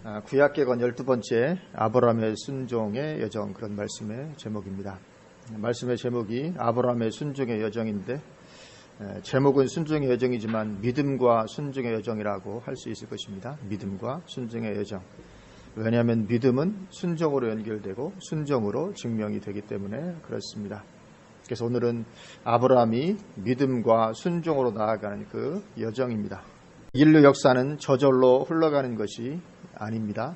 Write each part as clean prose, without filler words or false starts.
구약개건 12번째 아브라함의 순종의 여정, 그런 말씀의 제목입니다. 말씀의 제목이 아브라함의 순종의 여정인데, 제목은 순종의 여정이지만 믿음과 순종의 여정이라고 할 수 있을 것입니다. 믿음과 순종의 여정. 왜냐하면 믿음은 순종으로 연결되고 순종으로 증명이 되기 때문에 그렇습니다. 그래서 오늘은 아브라함이 믿음과 순종으로 나아가는 그 여정입니다. 인류 역사는 저절로 흘러가는 것이 아닙니다.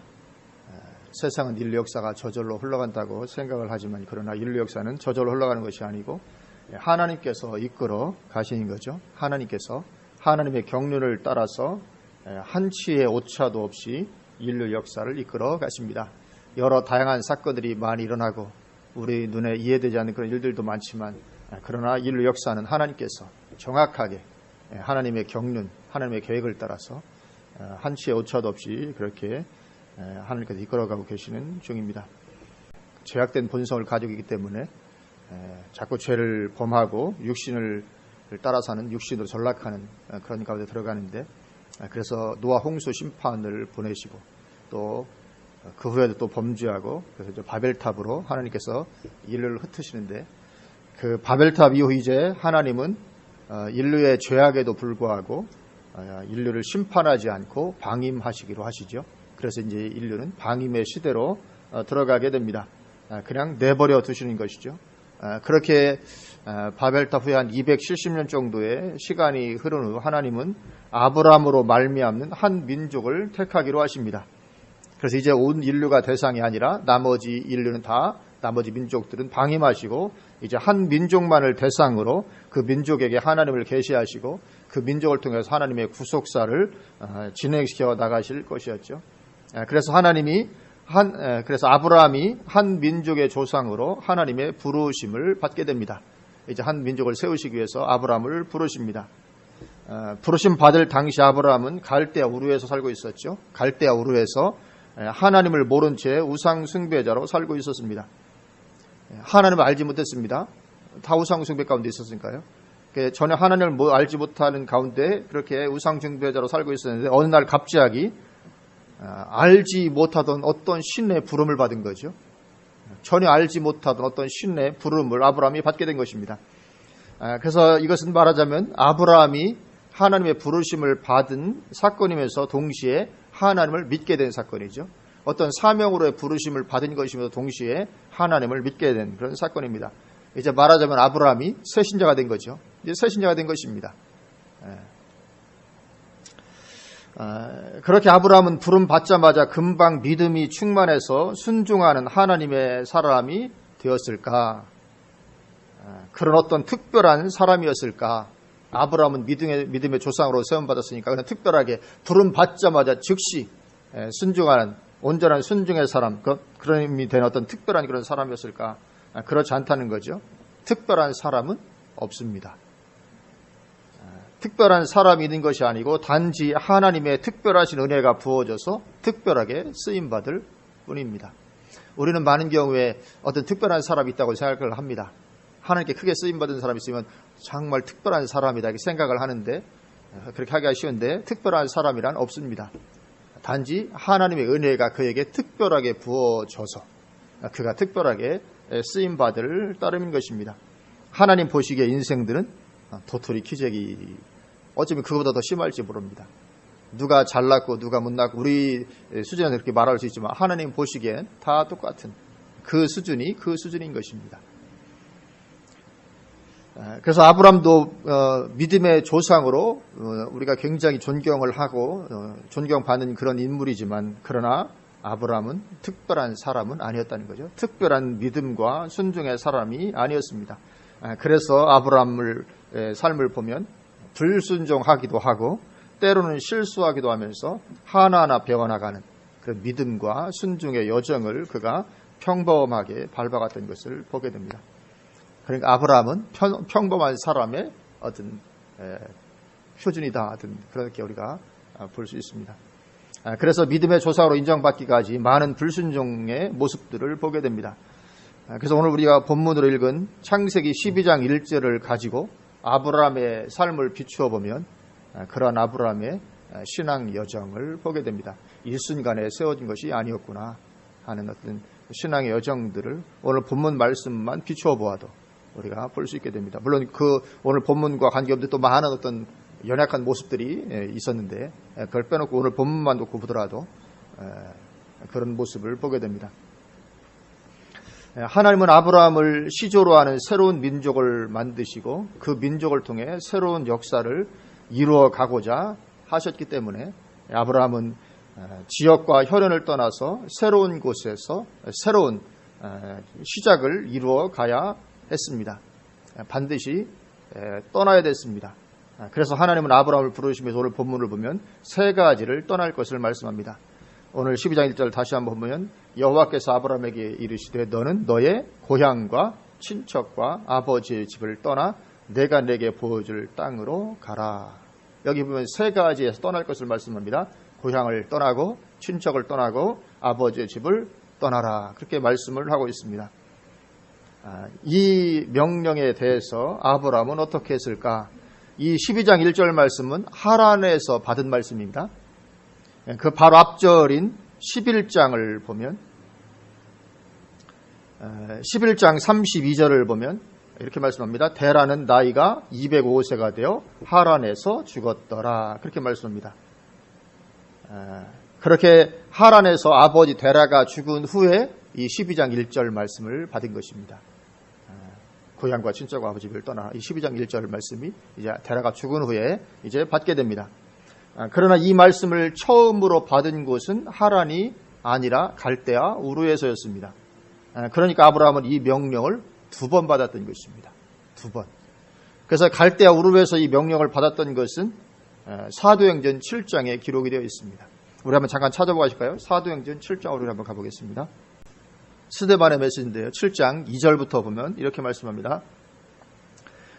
세상은 인류 역사가 저절로 흘러간다고 생각을 하지만, 그러나 인류 역사는 저절로 흘러가는 것이 아니고 하나님께서 이끌어 가시는 거죠. 하나님께서 하나님의 경륜을 따라서 한치의 오차도 없이 인류 역사를 이끌어 가십니다. 여러 다양한 사건들이 많이 일어나고 우리 눈에 이해되지 않는 그런 일들도 많지만, 그러나 인류 역사는 하나님께서 정확하게 하나님의 경륜, 하나님의 계획을 따라서 한치의 오차도 없이 그렇게 하나님께서 이끌어가고 계시는 중입니다. 죄악된 본성을 가지고 있기 때문에 자꾸 죄를 범하고 육신을 따라 사는, 육신으로 전락하는 그런 가운데 들어가는데, 그래서 노아 홍수 심판을 보내시고 또 그 후에도 또 범죄하고, 그래서 바벨탑으로 하나님께서 인류를 흩으시는데, 그 바벨탑 이후 이제 하나님은 인류의 죄악에도 불구하고 인류를 심판하지 않고 방임하시기로 하시죠. 그래서 이제 인류는 방임의 시대로 들어가게 됩니다. 그냥 내버려 두시는 것이죠. 그렇게 바벨탑 후에 한 270년 정도의 시간이 흐른 후 하나님은 아브라함으로 말미암는 한 민족을 택하기로 하십니다. 그래서 이제 온 인류가 대상이 아니라 나머지 인류는 다, 나머지 민족들은 방임하시고 이제 한 민족만을 대상으로 그 민족에게 하나님을 계시하시고 그 민족을 통해서 하나님의 구속사를 진행시켜 나가실 것이었죠. 그래서 그래서 아브라함이 한 민족의 조상으로 하나님의 부르심을 받게 됩니다. 이제 한 민족을 세우시기 위해서 아브라함을 부르십니다. 부르심 받을 당시 아브라함은 갈대아 우르에서 살고 있었죠. 갈대아 우르에서 하나님을 모른 채 우상 숭배자로 살고 있었습니다. 하나님을 알지 못했습니다. 다 우상 숭배 가운데 있었으니까요. 전혀 하나님을 알지 못하는 가운데 그렇게 우상 숭배자로 살고 있었는데, 어느 날 갑자기 알지 못하던 어떤 신의 부름을 받은 거죠. 전혀 알지 못하던 어떤 신의 부름을 아브라함이 받게 된 것입니다. 그래서 이것은 말하자면 아브라함이 하나님의 부르심을 받은 사건이면서 동시에 하나님을 믿게 된 사건이죠. 어떤 사명으로의 부르심을 받은 것이면서 동시에 하나님을 믿게 된 그런 사건입니다. 이제 말하자면 아브라함이 새신자가 된 거죠. 이제 새신자가 된 것입니다. 그렇게 아브라함은 부름 받자마자 금방 믿음이 충만해서 순종하는 하나님의 사람이 되었을까? 그런 어떤 특별한 사람이었을까? 아브라함은 믿음의 조상으로 세움받았으니까 그냥 특별하게 부름 받자마자 즉시 순종하는 온전한 순종의 사람, 그런 의미 되는 어떤 특별한 그런 사람이었을까? 그렇지 않다는 거죠. 특별한 사람은 없습니다. 특별한 사람이 있는 것이 아니고 단지 하나님의 특별하신 은혜가 부어져서 특별하게 쓰임받을 뿐입니다. 우리는 많은 경우에 어떤 특별한 사람이 있다고 생각을 합니다. 하나님께 크게 쓰임받은 사람이 있으면 정말 특별한 사람이다 이렇게 생각을 하는데, 그렇게 하기가 쉬운데 특별한 사람이란 없습니다. 단지 하나님의 은혜가 그에게 특별하게 부어져서 그가 특별하게 쓰임받을 따름인 것입니다. 하나님 보시기에 인생들은 도토리 키재기, 어쩌면 그거보다 더 심할지 모릅니다. 누가 잘났고 누가 못났고 우리 수준에서 그렇게 말할 수 있지만 하나님 보시기엔 다 똑같은 그 수준인 것입니다. 그래서 아브라함도 믿음의 조상으로 우리가 굉장히 존경을 하고 존경받는 그런 인물이지만, 그러나 아브라함은 특별한 사람은 아니었다는 거죠. 특별한 믿음과 순종의 사람이 아니었습니다. 그래서 아브라함의 삶을 보면 불순종하기도 하고 때로는 실수하기도 하면서 하나하나 배워나가는 그런 믿음과 순종의 여정을 그가 평범하게 밟아갔던 것을 보게 됩니다. 그러니까 아브라함은 평범한 사람의 어떤 표준이다, 그렇게 우리가 볼 수 있습니다. 그래서 믿음의 조상으로 인정받기까지 많은 불순종의 모습들을 보게 됩니다. 그래서 오늘 우리가 본문으로 읽은 창세기 12장 1절을 가지고 아브라함의 삶을 비추어 보면, 그러한 아브라함의 신앙 여정을 보게 됩니다. 일순간에 세워진 것이 아니었구나 하는 어떤 신앙의 여정들을 오늘 본문 말씀만 비추어 보아도 우리가 볼 수 있게 됩니다. 물론 그 오늘 본문과 관계없는 또 많은 어떤 연약한 모습들이 있었는데 그걸 빼놓고 오늘 본문만 놓고 보더라도 그런 모습을 보게 됩니다. 하나님은 아브라함을 시조로 하는 새로운 민족을 만드시고 그 민족을 통해 새로운 역사를 이루어 가고자 하셨기 때문에 아브라함은 지역과 혈연을 떠나서 새로운 곳에서 새로운 시작을 이루어 가야 했습니다. 반드시 떠나야 됐습니다. 그래서 하나님은 아브라함을 부르시면서 오늘 본문을 보면 세 가지를 떠날 것을 말씀합니다. 오늘 12장 1절 다시 한번 보면 여호와께서 아브라함에게 이르시되 너는 너의 고향과 친척과 아버지의 집을 떠나 내가 내게 보여줄 땅으로 가라. 여기 보면 세 가지에서 떠날 것을 말씀합니다. 고향을 떠나고 친척을 떠나고 아버지의 집을 떠나라. 그렇게 말씀을 하고 있습니다. 이 명령에 대해서 아브라함은 어떻게 했을까? 이 12장 1절 말씀은 하란에서 받은 말씀입니다. 그 바로 앞절인 11장을 보면 11장 32절을 보면 이렇게 말씀합니다. 데라는 나이가 205세가 되어 하란에서 죽었더라. 그렇게 말씀합니다. 그렇게 하란에서 아버지 데라가 죽은 후에 이 12장 1절 말씀을 받은 것입니다. 고향과 친척과 아버지를 떠나 이 12장 1절 말씀이 이제 데라가 죽은 후에 이제 받게 됩니다. 그러나 이 말씀을 처음으로 받은 곳은 하란이 아니라 갈대아 우르에서였습니다. 그러니까 아브라함은 이 명령을 두 번 받았던 것입니다. 두 번. 그래서 갈대아 우르에서 이 명령을 받았던 것은 사도행전 7장에 기록이 되어 있습니다. 우리 한번 잠깐 찾아보고 가실까요? 사도행전 7장으로 한번 가보겠습니다. 스데반의 메시지인데요. 7장 2절부터 보면 이렇게 말씀합니다.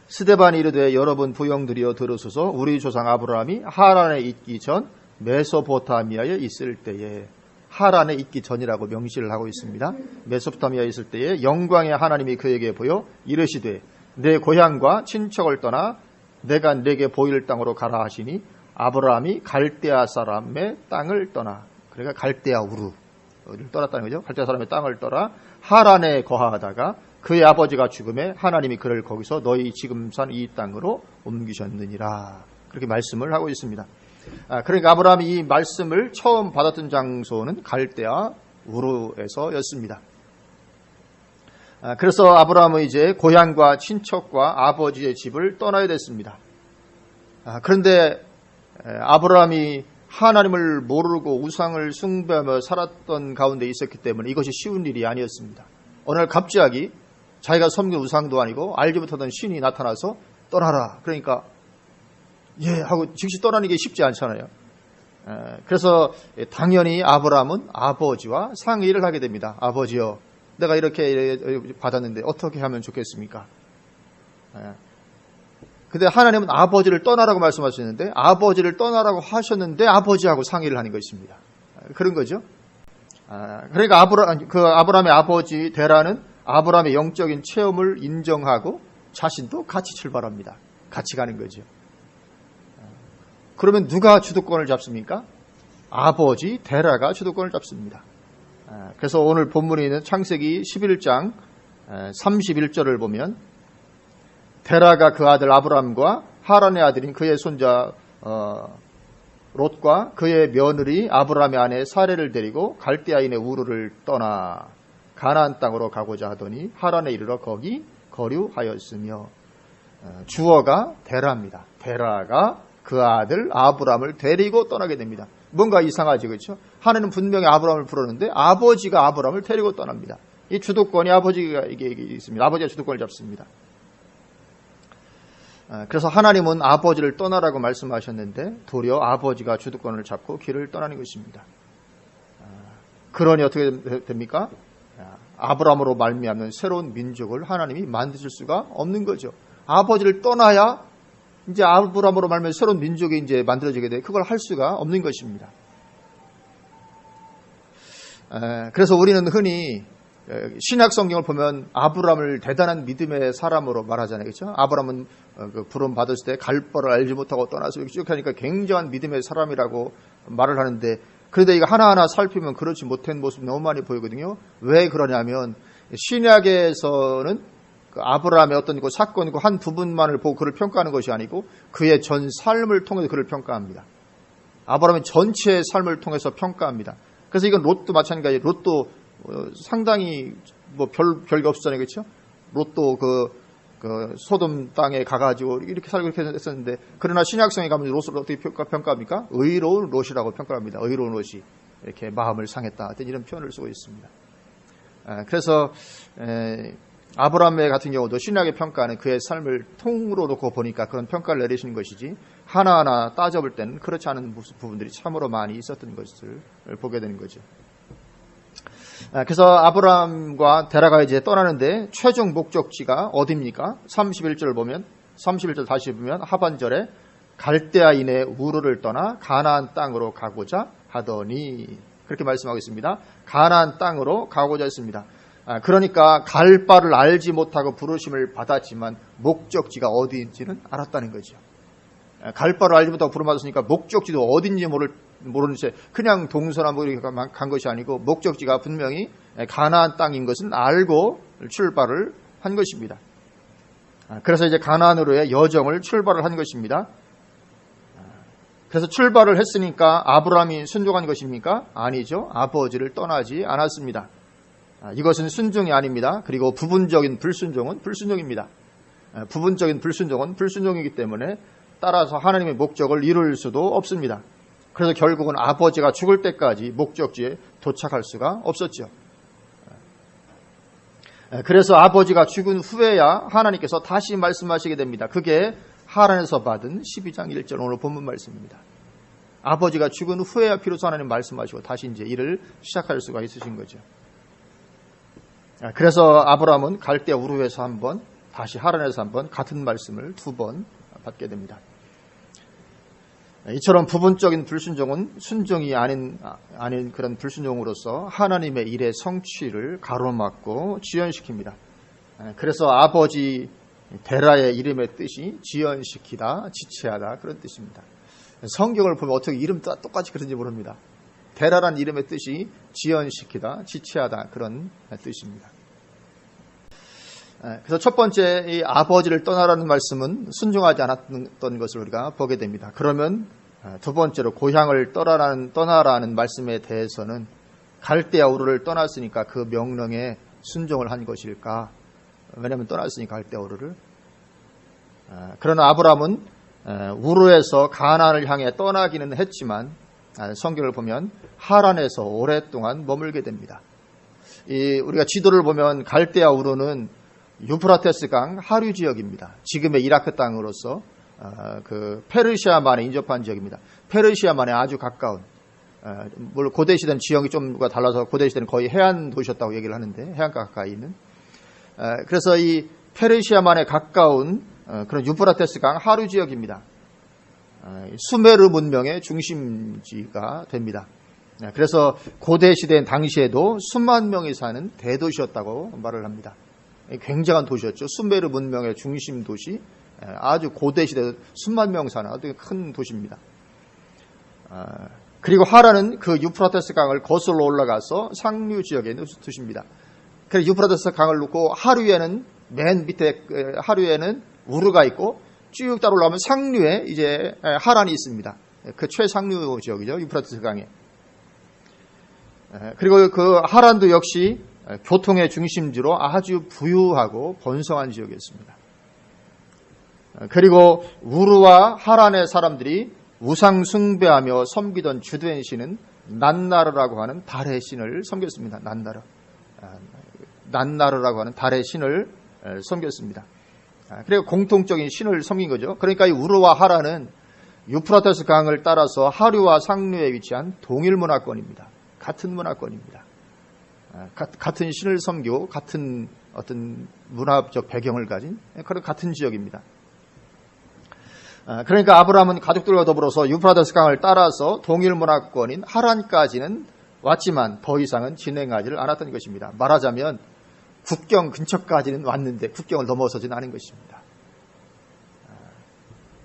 스데반이 이르되 여러분 부형들이여 들으소서 우리 조상 아브라함이 하란에 있기 전 메소포타미아에 있을 때에 하란에 있기 전이라고 명시를 하고 있습니다. 메소포타미아에 있을 때에 영광의 하나님이 그에게 보여 이르시되 내 고향과 친척을 떠나 내가 내게 보일 땅으로 가라 하시니 아브라함이 갈대아 사람의 땅을 떠나 그러니까 갈대아 우르를 떠났다는 거죠. 갈대아 사람의 땅을 떠나 하란에 거하다가 그의 아버지가 죽음에 하나님이 그를 거기서 너희 지금 산 이 땅으로 옮기셨느니라. 그렇게 말씀을 하고 있습니다. 그러니까 아브라함이 이 말씀을 처음 받았던 장소는 갈대아 우르에서였습니다. 그래서 아브라함은 이제 고향과 친척과 아버지의 집을 떠나야 됐습니다. 그런데 아브라함이 하나님을 모르고 우상을 숭배하며 살았던 가운데 있었기 때문에 이것이 쉬운 일이 아니었습니다. 어느 날 갑자기 자기가 섬긴 우상도 아니고 알지 못하던 신이 나타나서 떠나라. 그러니까 예 하고 즉시 떠나는 게 쉽지 않잖아요. 그래서 당연히 아브라함은 아버지와 상의를 하게 됩니다. 아버지요, 내가 이렇게 받았는데 어떻게 하면 좋겠습니까? 근데 하나님은 아버지를 떠나라고 말씀하셨는데 아버지를 떠나라고 하셨는데 아버지하고 상의를 하는 것입니다. 그런 거죠. 그러니까 아브라함의 아버지 데라는 아브라함의 영적인 체험을 인정하고 자신도 같이 출발합니다. 같이 가는 거죠. 그러면 누가 주도권을 잡습니까? 아버지 데라가 주도권을 잡습니다. 그래서 오늘 본문에 있는 창세기 11장 31절을 보면 데라가 그 아들 아브람과 하란의 아들인 그의 손자 롯과 그의 며느리 아브람의 아내 사레를 데리고 갈대아인의 우르를 떠나 가나안 땅으로 가고자 하더니 하란에 이르러 거기 거류하였으며 주어가 데라입니다. 데라가 그 아들 아브람을 데리고 떠나게 됩니다. 뭔가 이상하지, 그렇죠? 하나님은 분명히 아브람을 부르는데 아버지가 아브람을 데리고 떠납니다. 이 주도권이 아버지가 이게 있습니다. 아버지가 주도권을 잡습니다. 그래서 하나님은 아버지를 떠나라고 말씀하셨는데 도리어 아버지가 주도권을 잡고 길을 떠나는 것입니다. 그러니 어떻게 됩니까? 아브람으로 말미암는 새로운 민족을 하나님이 만드실 수가 없는 거죠. 아버지를 떠나야 이제 아브람으로 말미암는 새로운 민족이 이제 만들어지게 돼. 그걸 할 수가 없는 것입니다. 그래서 우리는 흔히 신약 성경을 보면 아브라함을 대단한 믿음의 사람으로 말하잖아요. 그렇죠? 아브라함은 그 부름 받았을 때 갈 바를 알지 못하고 떠나서 쭉 하니까 굉장한 믿음의 사람이라고 말을 하는데, 그런데 이거 하나하나 살피면 그렇지 못한 모습이 너무 많이 보이거든요. 왜 그러냐면 신약에서는 그 아브라함의 어떤 그 사건이고 한 부분만을 보고 그를 평가하는 것이 아니고 그의 전 삶을 통해서 그를 평가합니다. 아브라함의 전체의 삶을 통해서 평가합니다. 그래서 이건 롯도 마찬가지예요. 롯도 상당히 뭐 별게 없었잖아요. 그렇죠? 롯도 그 소돔 땅에 가가지고 이렇게 살고 이렇게 했었는데, 그러나 신약성에 가면 롯을 어떻게 평가합니까? 의로운 롯이라고 평가합니다. 의로운 롯이 이렇게 마음을 상했다. 이런 표현을 쓰고 있습니다. 그래서 아브라함 같은 경우도 신약의 평가는 그의 삶을 통으로 놓고 보니까 그런 평가를 내리시는 것이지, 하나하나 따져볼 때는 그렇지 않은 부분들이 참으로 많이 있었던 것을 보게 되는 거죠. 그래서 아브라함과 데라가 이제 떠나는데 최종 목적지가 어디입니까? 31절 보면, 31절 다시 보면 하반절에 갈대아인의 우르를 떠나 가나안 땅으로 가고자 하더니, 그렇게 말씀하고 있습니다. 가나안 땅으로 가고자 했습니다. 그러니까 갈 바를 알지 못하고 부르심을 받았지만 목적지가 어디인지는 알았다는 거죠. 갈 바를 알지 못하고 부름 받았으니까 목적지도 어딘지 모르는 채 그냥 동서남북 이렇게 간 것이 아니고 목적지가 분명히 가나안 땅인 것은 알고 출발을 한 것입니다. 그래서 이제 가나안으로의 여정을 출발을 한 것입니다. 그래서 출발을 했으니까 아브라함이 순종한 것입니까? 아니죠. 아버지를 떠나지 않았습니다. 이것은 순종이 아닙니다. 그리고 부분적인 불순종은 불순종입니다. 부분적인 불순종은 불순종이기 때문에 따라서 하나님의 목적을 이룰 수도 없습니다. 그래서 결국은 아버지가 죽을 때까지 목적지에 도착할 수가 없었죠. 그래서 아버지가 죽은 후에야 하나님께서 다시 말씀하시게 됩니다. 그게 하란에서 받은 12장 1절 오늘 본문 말씀입니다. 아버지가 죽은 후에야 비로소 하나님 말씀하시고 다시 이제 일을 시작할 수가 있으신 거죠. 그래서 아브라함은 갈대 우르에서 한 번, 다시 하란에서 한 번, 같은 말씀을 두 번 받게 됩니다. 이처럼 부분적인 불순종은 순종이 아닌 그런 불순종으로서 하나님의 일의 성취를 가로막고 지연시킵니다. 그래서 아버지 데라의 이름의 뜻이 지연시키다, 지체하다 그런 뜻입니다. 성경을 보면 어떻게 이름 똑같이 그런지 모릅니다. 데라라는 이름의 뜻이 지연시키다, 지체하다 그런 뜻입니다. 그래서 첫 번째 이 아버지를 떠나라는 말씀은 순종하지 않았던 것을 우리가 보게 됩니다. 그러면 두 번째로 고향을 떠나라는 말씀에 대해서는 갈대아 우르를 떠났으니까 그 명령에 순종을 한 것일까? 왜냐하면 떠났으니까 갈대아 우르를. 그러나 아브라함은 우르에서 가나안을 향해 떠나기는 했지만 성경을 보면 하란에서 오랫동안 머물게 됩니다. 우리가 지도를 보면 갈대아 우르는 유프라테스 강 하류 지역입니다. 지금의 이라크 땅으로서 그 페르시아만에 인접한 지역입니다. 페르시아만에 아주 가까운, 물론 고대 시대는 지형이 좀 달라서 고대 시대는 거의 해안 도시였다고 얘기를 하는데 해안가 가까이 있는. 그래서 이 페르시아만에 가까운 그런 유프라테스 강 하류 지역입니다. 수메르 문명의 중심지가 됩니다. 그래서 고대 시대 당시에도 수만 명이 사는 대도시였다고 말을 합니다. 굉장한 도시였죠. 수메르 문명의 중심 도시, 아주 고대 시대 수만 명 사는 아주 큰 도시입니다. 그리고 하란은 그 유프라테스 강을 거슬러 올라가서 상류 지역에 있는 도시입니다. 그래서 유프라테스 강을 놓고 하류에는 맨 밑에 하류에는 우르가 있고 쭉 따라 올라가면 상류에 이제 하란이 있습니다. 그 최상류 지역이죠. 유프라테스 강에. 그리고 그 하란도 역시 교통의 중심지로 아주 부유하고 번성한 지역이었습니다. 그리고 우르와 하란의 사람들이 우상 숭배하며 섬기던 주된 신은 난나르라고 하는 달의 신을 섬겼습니다. 난나르라고 하는 달의 신을 섬겼습니다. 그리고 공통적인 신을 섬긴 거죠. 그러니까 이 우르와 하란은 유프라테스 강을 따라서 하류와 상류에 위치한 동일 문화권입니다. 같은 문화권입니다. 같은 신을 섬기고 같은 어떤 문화적 배경을 가진 그런 같은 지역입니다. 그러니까 아브라함은 가족들과 더불어서 유프라테스 강을 따라서 동일 문화권인 하란까지는 왔지만 더 이상은 진행하지를 않았던 것입니다. 말하자면 국경 근처까지는 왔는데 국경을 넘어서지는 않은 것입니다.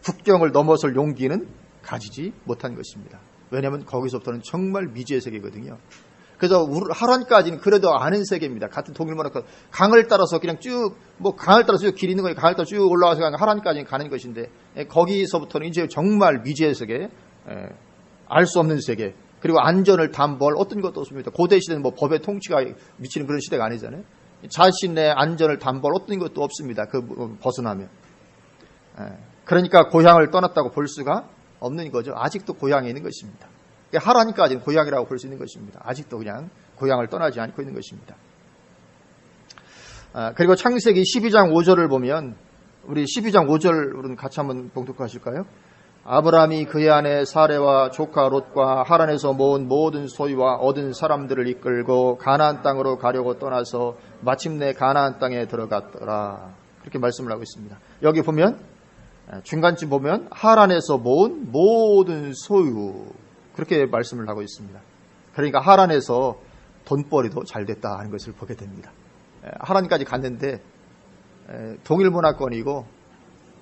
국경을 넘어설 용기는 가지지 못한 것입니다. 왜냐하면 거기서부터는 정말 미지의 세계거든요. 그래서 하란까지는 그래도 아는 세계입니다. 같은 동일문화 강을 따라서 그냥 강을 따라서 길 있는 거예요. 강을 따라 쭉 올라와서 하란까지 가는 것인데 거기서부터는 이제 정말 미지의 세계, 알 수 없는 세계, 그리고 안전을 담보할 어떤 것도 없습니다. 고대 시대는 법의 통치가 미치는 그런 시대가 아니잖아요. 자신의 안전을 담보할 어떤 것도 없습니다. 벗어나면. 그러니까 고향을 떠났다고 볼 수가 없는 거죠. 아직도 고향에 있는 것입니다. 하란까지는 고향이라고 볼 수 있는 것입니다. 아직도 그냥 고향을 떠나지 않고 있는 것입니다. 그리고 창세기 12장 5절을 보면 우리 12장 5절은 같이 한번 봉독하실까요? 아브라함이 그의 아내 사레와 조카 롯과 하란에서 모은 모든 소유와 얻은 사람들을 이끌고 가나안 땅으로 가려고 떠나서 마침내 가나안 땅에 들어갔더라. 그렇게 말씀을 하고 있습니다. 여기 보면 중간쯤 보면 하란에서 모은 모든 소유, 그렇게 말씀을 하고 있습니다. 그러니까 하란에서 돈벌이도 잘 됐다 하는 것을 보게 됩니다. 하란까지 갔는데 동일문화권이고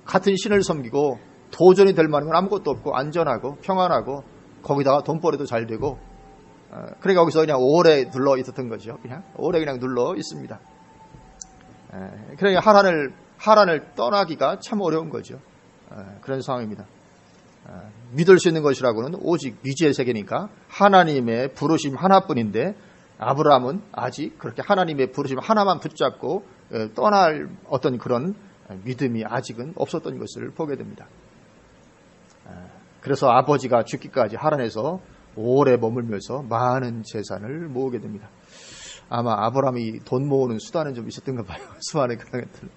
같은 신을 섬기고 도전이 될 만한 건 아무것도 없고 안전하고 평안하고 거기다가 돈벌이도 잘 되고 그러니까 거기서 그냥 오래 눌러 있었던 거죠. 그냥 오래 그냥 눌러 있습니다. 그러니까 하란을 떠나기가 참 어려운 거죠. 그런 상황입니다. 믿을 수 있는 것이라고는 오직 미지의 세계니까 하나님의 부르심 하나뿐인데 아브라함은 아직 그렇게 하나님의 부르심 하나만 붙잡고 떠날 어떤 그런 믿음이 아직은 없었던 것을 보게 됩니다. 그래서 아버지가 죽기까지 하란에서 오래 머물면서 많은 재산을 모으게 됩니다. 아마 아브라함이 돈 모으는 수단은 좀 있었던가 봐요. 수많은 그런 것들.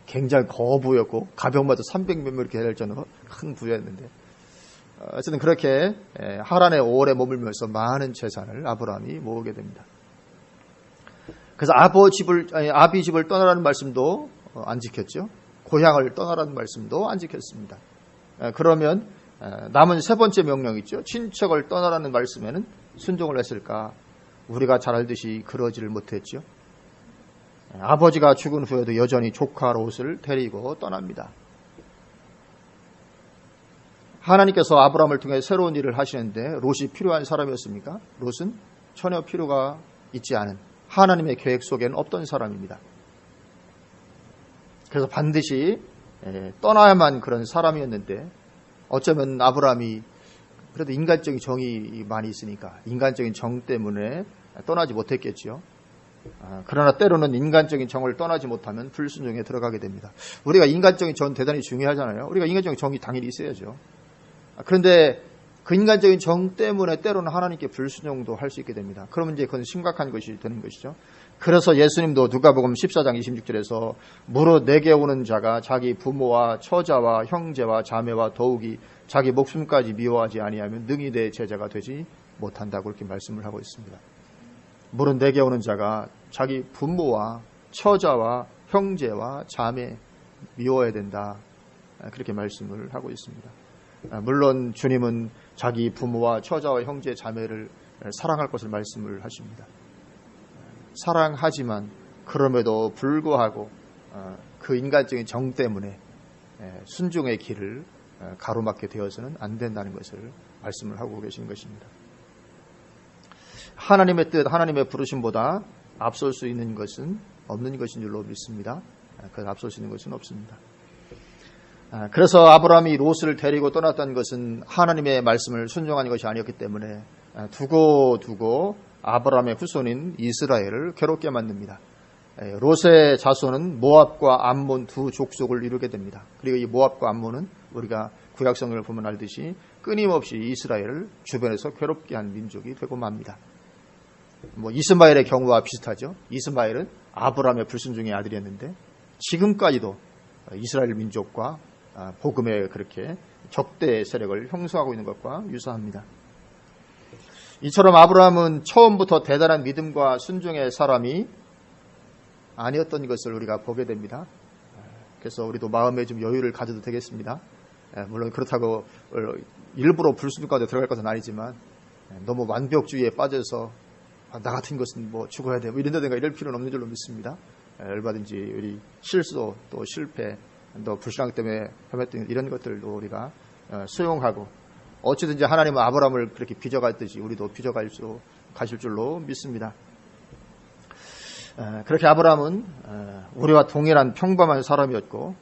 굉장히 거부였고 가병마다 300몇 명 이렇게 될 정도로 큰 부였는데 어쨌든 그렇게 하란에 오래 머물면서 많은 재산을 아브라함이 모으게 됩니다. 그래서 아비 집을 떠나라는 말씀도 안 지켰죠. 고향을 떠나라는 말씀도 안 지켰습니다. 그러면 남은 세 번째 명령 있죠. 친척을 떠나라는 말씀에는 순종을 했을까? 우리가 잘 알듯이 그러지를 못했죠. 아버지가 죽은 후에도 여전히 조카 롯을 데리고 떠납니다. 하나님께서 아브라함을 통해 새로운 일을 하시는데 롯이 필요한 사람이었습니까? 롯은 전혀 필요가 있지 않은 하나님의 계획 속에는 없던 사람입니다. 그래서 반드시 떠나야만 그런 사람이었는데 어쩌면 아브라함이 그래도 인간적인 정이 많이 있으니까 인간적인 정 때문에 떠나지 못했겠죠. 그러나 때로는 인간적인 정을 떠나지 못하면 불순종에 들어가게 됩니다. 우리가 인간적인 정 대단히 중요하잖아요. 우리가 인간적인 정이 당연히 있어야죠. 그런데 그 인간적인 정 때문에 때로는 하나님께 불순종도 할 수 있게 됩니다. 그러면 이제 그건 심각한 것이 되는 것이죠. 그래서 예수님도 누가복음 14장 26절에서 무릇 내게 오는 자가 자기 부모와 처자와 형제와 자매와 더욱이 자기 목숨까지 미워하지 아니하면 능히 내 제자가 되지 못한다고 그렇게 말씀을 하고 있습니다. 무릇 내게 오는 자가 자기 부모와 처자와 형제와 자매 미워해야 된다. 그렇게 말씀을 하고 있습니다. 물론 주님은 자기 부모와 처자와 형제 자매를 사랑할 것을 말씀을 하십니다. 사랑하지만 그럼에도 불구하고 그 인간적인 정 때문에 순종의 길을 가로막게 되어서는 안 된다는 것을 말씀을 하고 계신 것입니다. 하나님의 뜻, 하나님의 부르심보다 앞설 수 있는 것은 없는 것인 줄로 믿습니다. 그래서 앞설 수 있는 것은 없습니다. 그래서 아브라함이 롯을 데리고 떠났던 것은 하나님의 말씀을 순종한 것이 아니었기 때문에 두고 아브라함의 후손인 이스라엘을 괴롭게 만듭니다. 롯의 자손은 모압과 암몬 두 족속을 이루게 됩니다. 그리고 이 모압과 암몬은 우리가 구약성경을 보면 알듯이 끊임없이 이스라엘을 주변에서 괴롭게 한 민족이 되고 맙니다. 이스마엘의 경우와 비슷하죠. 이스마엘은 아브라함의 불순종의 아들이었는데 지금까지도 이스라엘 민족과 복음에 그렇게 적대 세력을 형성하고 있는 것과 유사합니다. 이처럼 아브라함은 처음부터 대단한 믿음과 순종의 사람이 아니었던 것을 우리가 보게 됩니다. 그래서 우리도 마음에 좀 여유를 가져도 되겠습니다. 물론 그렇다고 일부러 불순종 가운데 들어갈 것은 아니지만 너무 완벽주의에 빠져서 나 같은 것은 뭐 죽어야 돼, 뭐 이런다든가 이럴 필요는 없는 줄로 믿습니다. 얼마든지 우리 실수 또 실패 또 불신앙 때문에 헤맸던 이런 것들도 우리가 수용하고 어찌든지 하나님은 아브라함을 그렇게 빚어갔듯이 우리도 가실 줄로 믿습니다. 그렇게 아브라함은 우리와 동일한 평범한 사람이었고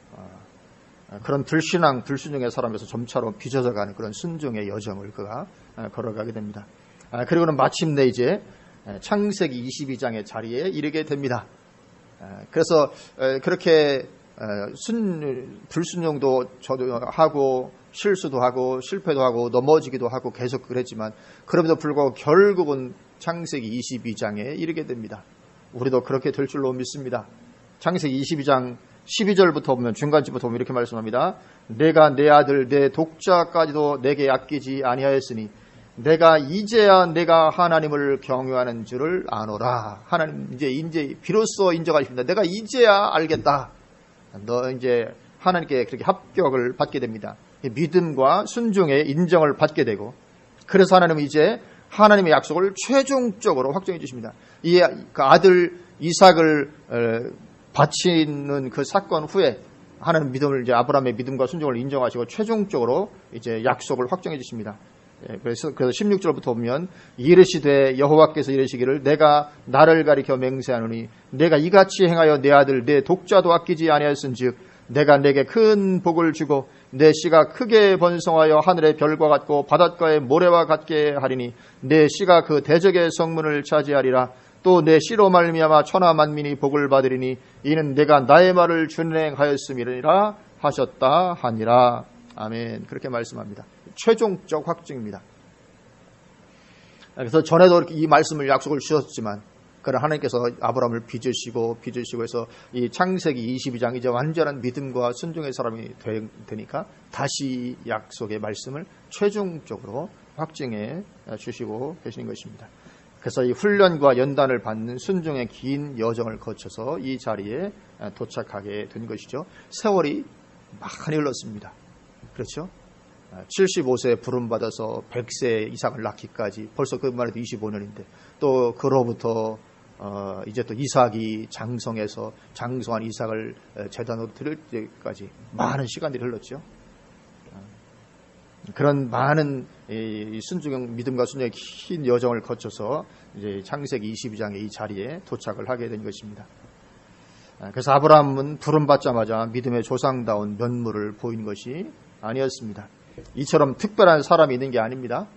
그런 불순종의 사람에서 점차로 빚어져가는 그런 순종의 여정을 그가 걸어가게 됩니다. 그리고는 마침내 이제 창세기 22장의 자리에 이르게 됩니다. 그래서 그렇게 불순종도 저도 하고 실수도 하고 실패도 하고 넘어지기도 하고 계속 그랬지만 그럼에도 불구하고 결국은 창세기 22장에 이르게 됩니다. 우리도 그렇게 될 줄로 믿습니다. 창세기 22장 12절부터 보면 중간쯤부터 보면 이렇게 말씀합니다. 내가 내 아들 내 독자까지도 내게 아끼지 아니하였으니 내가 이제야 내가 하나님을 경외하는 줄을 아노라. 하나님 이제 비로소 인정하십니다. 내가 이제야 알겠다. 너 이제 하나님께 그렇게 합격을 받게 됩니다. 믿음과 순종의 인정을 받게 되고 그래서 하나님은 이제 하나님의 약속을 최종적으로 확정해 주십니다. 이 그 아들 이삭을 바치는 그 사건 후에 하나님 믿음을 이제 아브라함의 믿음과 순종을 인정하시고 최종적으로 이제 약속을 확정해 주십니다. 그래서 16절부터 보면 이르시되 여호와께서 이르시기를 내가 나를 가리켜 맹세하노니 내가 이같이 행하여 내 아들 내 독자도 아끼지 아니하였은즉 내가 내게 큰 복을 주고 내 씨가 크게 번성하여 하늘의 별과 같고 바닷가의 모래와 같게 하리니 내 씨가 그 대적의 성문을 차지하리라. 또 내 씨로 말미암아 천하 만민이 복을 받으리니 이는 내가 나의 말을 준행하였음이라 하셨다 하니라. 아멘. 그렇게 말씀합니다. 최종적 확증입니다. 그래서 전에도 이 말씀을 약속을 주셨지만 그러나 하나님께서 아브라함을 빚으시고 해서 이 창세기 22장 이제 완전한 믿음과 순종의 사람이 되니까 다시 약속의 말씀을 최종적으로 확증해 주시고 계시는 것입니다. 그래서 이 훈련과 연단을 받는 순종의 긴 여정을 거쳐서 이 자리에 도착하게 된 것이죠. 세월이 많이 흘렀습니다. 그렇죠? 75세에 부름받아서 100세 이상을 낳기까지 벌써 그만 해도 25년인데 또 그로부터 이제 또 이삭이 장성한 이삭을 제단으로 드릴 때까지 많은 시간들이 흘렀죠. 그런 많은 순종의 믿음과 순종의 긴 여정을 거쳐서 이제 창세기 22장의 이 자리에 도착을 하게 된 것입니다. 그래서 아브라함은 부름받자마자 믿음의 조상다운 면모를 보인 것이 아니었습니다. 이처럼 특별한 사람이 있는 게 아닙니다.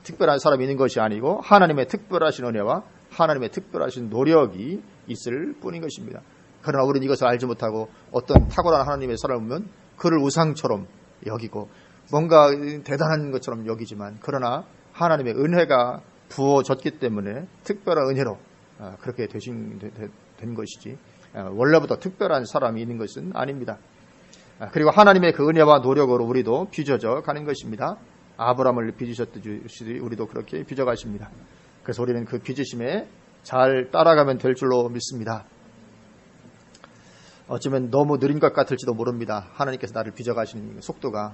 특별한 사람이 있는 것이 아니고 하나님의 특별하신 은혜와 하나님의 특별하신 노력이 있을 뿐인 것입니다. 그러나 우리는 이것을 알지 못하고 어떤 탁월한 하나님의 사람을 보면 그를 우상처럼 여기고 뭔가 대단한 것처럼 여기지만 그러나 하나님의 은혜가 부어졌기 때문에 특별한 은혜로 그렇게 된 것이지 원래부터 특별한 사람이 있는 것은 아닙니다. 그리고 하나님의 그 은혜와 노력으로 우리도 빚어져 가는 것입니다. 아브라함을 빚으셨듯이 우리도 그렇게 빚어가십니다. 그래서 우리는 그 빚으심에 잘 따라가면 될 줄로 믿습니다. 어쩌면 너무 느린 것 같을지도 모릅니다. 하나님께서 나를 빚어가시는 속도가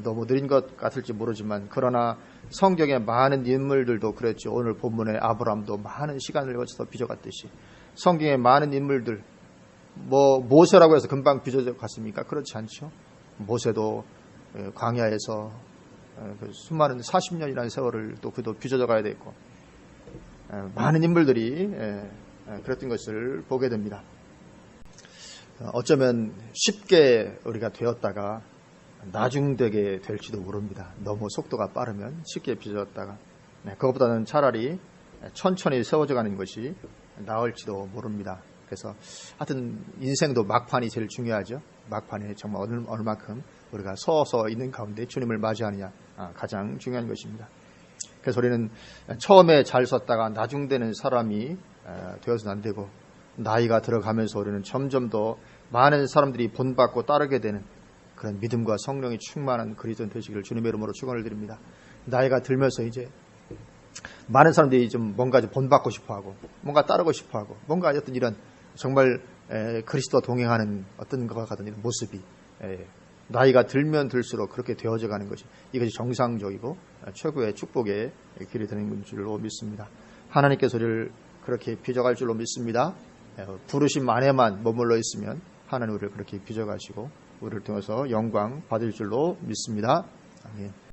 너무 느린 것 같을지 모르지만 그러나 성경의 많은 인물들도 그랬죠. 오늘 본문의 아브라함도 많은 시간을 거쳐서 빚어갔듯이 성경의 많은 인물들 모세라고 해서 금방 빚어져 갔습니까? 그렇지 않죠. 모세도 광야에서 수많은 40년이라는 세월을 또 그도 빚어져 가야 됐고 많은 인물들이 그랬던 것을 보게 됩니다. 어쩌면 쉽게 우리가 되었다가 나중되게 될지도 모릅니다. 너무 속도가 빠르면 쉽게 빚어졌다가 그것보다는 차라리 천천히 세워져 가는 것이 나을지도 모릅니다. 그래서 하여튼 인생도 막판이 제일 중요하죠. 막판에 정말 얼마큼 우리가 서서 있는 가운데 주님을 맞이하느냐 가장 중요한 것입니다. 그래서 우리는 처음에 잘 섰다가 나중되는 사람이 되어서는 안 되고 나이가 들어가면서 우리는 점점 더 많은 사람들이 본받고 따르게 되는 그런 믿음과 성령이 충만한 그리스도인 되시기를 주님의 이름으로 축원을 드립니다. 나이가 들면서 이제 많은 사람들이 좀 뭔가 좀 본받고 싶어하고 뭔가 따르고 싶어하고 뭔가 어떤 이런 정말 그리스도와 동행하는 어떤 것과 같은 이런 모습이 나이가 들면 들수록 그렇게 되어져 가는 것이 이것이 정상적이고 최고의 축복의 길이 되는 줄로 믿습니다. 하나님께서 우리를 그렇게 빚어갈 줄로 믿습니다. 부르심 안에만 머물러 있으면 하나님 우리를 그렇게 빚어가시고 우리를 통해서 영광 받을 줄로 믿습니다. 아멘.